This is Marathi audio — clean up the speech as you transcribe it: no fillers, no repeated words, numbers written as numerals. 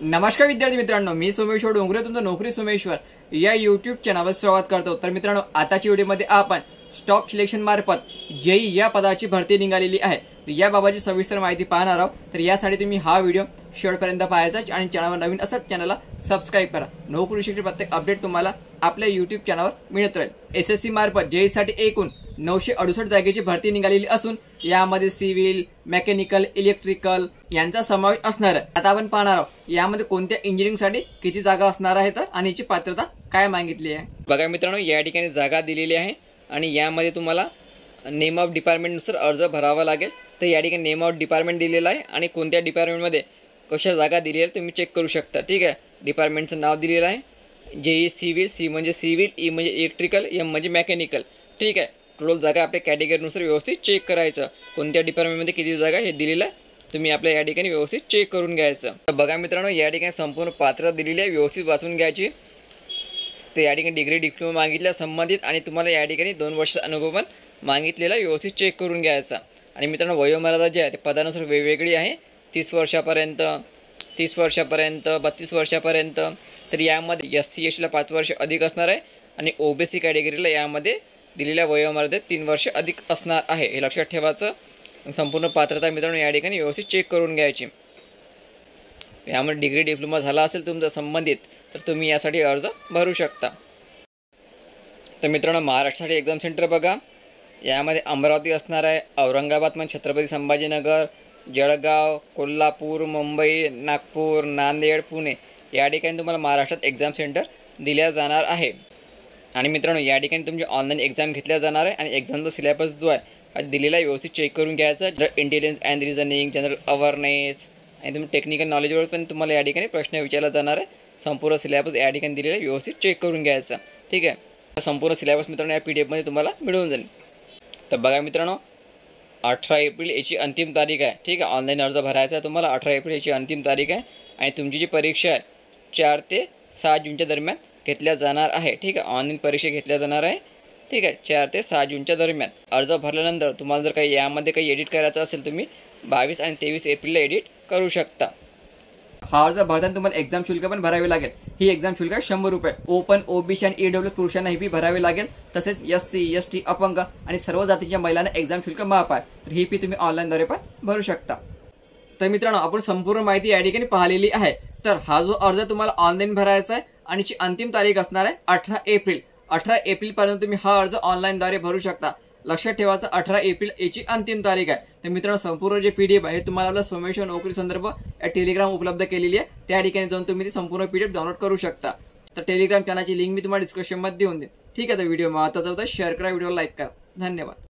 नमस्कार विद्यार्थी मित्रांनो, मी सोमेश्वर डोंगरे तुमचं नोकरी सोमेश्वर या यूट्यूब चॅनलवर स्वागत करतो। तर मित्रांनो, आताच्या व्हिडिओमध्ये आपण स्टॉप सिलेक्शन मार्फत जेई या पदाची भरती निघालेली आहे, याबाबतची सविस्तर माहिती पाहणार आहोत। तर यासाठी तुम्ही हा व्हिडिओ शेवटपर्यंत पाहायचा आणि चॅनलवर नवीन असाल चॅनलला सबस्क्राइब करा। नोकरी विषयी प्रत्येक अपडेट तुम्हाला आपल्या यूट्यूब चॅनलवर मिळत राहील। एसएससी मार्फत जेई साठी एकूण 968 जागेची भरती निघालेली असून यामध्ये सिव्हिल, मेकॅनिकल, इलेक्ट्रिकल यांचा समावेश असणार आहे। आता आपण पाहणार आहोत यामध्ये कोणत्या इंजिनिअरिंग साठी किती जागा असणार आहेत आणि याची पात्रता काय मागितली आहे। बघा मित्रांनो, या ठिकाणी जागा दिलेली आहे आणि यामध्ये तुम्हाला नेम ऑफ डिपार्टमेंट नुसार अर्ज भरावा लागेल। तर या ठिकाणी नेम ऑफ डिपार्टमेंट दिलेला आहे आणि कोणत्या डिपार्टमेंटमध्ये कशा जागा दिलेल्या आहेत तुम्ही चेक करू शकता। ठीक आहे, डिपार्टमेंटचं नाव दिलेलं आहे जेई सिव्हिल, सी म्हणजे सिव्हिल, ई म्हणजे इलेक्ट्रिकल, एम म्हणजे मेकॅनिकल। ठीक आहे, टोटल जागा आपल्या कॅटेगरीनुसार व्यवस्थित चेक करायचं, कोणत्या डिपार्टमेंटमध्ये किती जागा हे दिलेलं आहे तुम्ही आपल्या या ठिकाणी व्यवस्थित चेक करून घ्यायचं। तर बघा मित्रांनो, या ठिकाणी संपूर्ण पात्रता दिलेली आहे, व्यवस्थित वाचून घ्यायची। तर या ठिकाणी डिग्री, डिप्लोमा मागितल्या संबंधित आणि तुम्हाला या ठिकाणी 2 वर्षाचा अनुभव पण मागितलेला व्यवस्थित चेक करून घ्यायचा। आणि मित्रांनो, वयोमर्यादा जी आहे ते पदानुसार वेगवेगळी आहे, 30 वर्षापर्यंत, 30 वर्षापर्यंत, 32 वर्षापर्यंत। तर यामध्ये SC STला 5 वर्ष अधिक असणार आहे आणि OBC कॅटेगरीला यामध्ये दिलेल्या वयोमर्यादेत 3 वर्ष अधिक असणार आहे, हे लक्षात ठेवायचं। संपूर्ण पात्रता मित्रांनो या ठिकाणी व्यवस्थित चेक करून घ्यायची। यामध्ये डिग्री, डिप्लोमा झाला असेल तुमचा संबंधित तर तुम्ही यासाठी अर्ज भरू शकता। तर मित्रांनो, महाराष्ट्रासाठी एक्झाम सेंटर बघा, यामध्ये अमरावती असणार आहे, औरंगाबादमध्ये छत्रपती संभाजीनगर, जळगाव, कोल्हापूर, मुंबई, नागपूर, नांदेड, पुणे या ठिकाणी तुम्हाला महाराष्ट्रात एक्झाम सेंटर दिल्या जाणार आहे। आणि मित्रांनो, या ठिकाणी तुमची ऑनलाईन एक्झाम घेतल्या जाणार आहे आणि एक्झामचा सिलेबस जो आहे दिलेला आहे व्यवस्थित चेक करून घ्यायचा। Intelligence and reasoning, general awareness आणि तुम्ही टेक्निकल नॉलेजवर पण तुम्हाला या ठिकाणी प्रश्न विचारला जाणार आहे। संपूर्ण सिलेबस या ठिकाणी दिलेला आहे, व्यवस्थित चेक करून घ्यायचा। ठीक आहे, संपूर्ण सिलेबस मित्रांनो या PDF मध्ये तुम्हाला मिळून जाईल। तर बघा मित्रांनो, 18 एप्रिल याची अंतिम तारीख आहे। ठीक आहे, ऑनलाईन अर्ज भरायचा आहे तुम्हाला, 18 एप्रिल याची अंतिम तारीख आहे आणि तुमची जी परीक्षा आहे 4 ते 6 जूनच्या दरम्यान घेतल्या जाणार आहे। ठीक आहे, ऑनलाईन परीक्षा घेतल्या जाणार आहे। ठीक आहे, 4 ते 6 जूनच्या दरम्यान। अर्ज भरल्यानंतर तुम्हाला जर काही यामध्ये काही एडिट करायचं असेल तुम्ही 22 आणि 23 एप्रिलला एडिट करू शकता। हा अर्ज भरताना तुम्हाला एक्झाम शुल्क पण भरावे लागेल। ही एक्झाम शुल्क 100 रुपये। ओपन, OBC आणि EWS पुरुषांना ही भरावी लागेल। तसेच SC ST अपंग आणि सर्व जातीच्या महिलांना एक्झाम शुल्क माफ आहे, तर ही तुम्ही ऑनलाईनद्वारे पण भरू शकता। तर मित्रांनो, आपण संपूर्ण माहिती या ठिकाणी पाहिलेली आहे। तर हा जो अर्ज तुम्हाला ऑनलाईन भरायचा आहे आणि ची अंतिम तारीख असणार आहे 18 एप्रिल। 18 एप्रिल पर्यंत तुम्ही हा अर्ज ऑनलाईनद्वारे भरू शकता। लक्षात ठेवायचं, 18 एप्रिल याची अंतिम तारीख आहे। तर मित्रांनो, संपूर्ण जे PDF आहे तुम्हाला सोमेश्वर नोकरी संदर्भ या टेलिग्राम उपलब्ध केलेली आहे, त्या ठिकाणी जाऊन तुम्ही ती संपूर्ण PDF डाउनलोड करू शकता। तर टेलिग्राम चॅनलची लिंक मी तुम्हाला डिस्क्रिप्शन मध्ये देऊन देईन। ठीक आहे, तर व्हिडिओ महत्त्वाचा होता, शेअर करा, व्हिडिओ लाईक करा, धन्यवाद।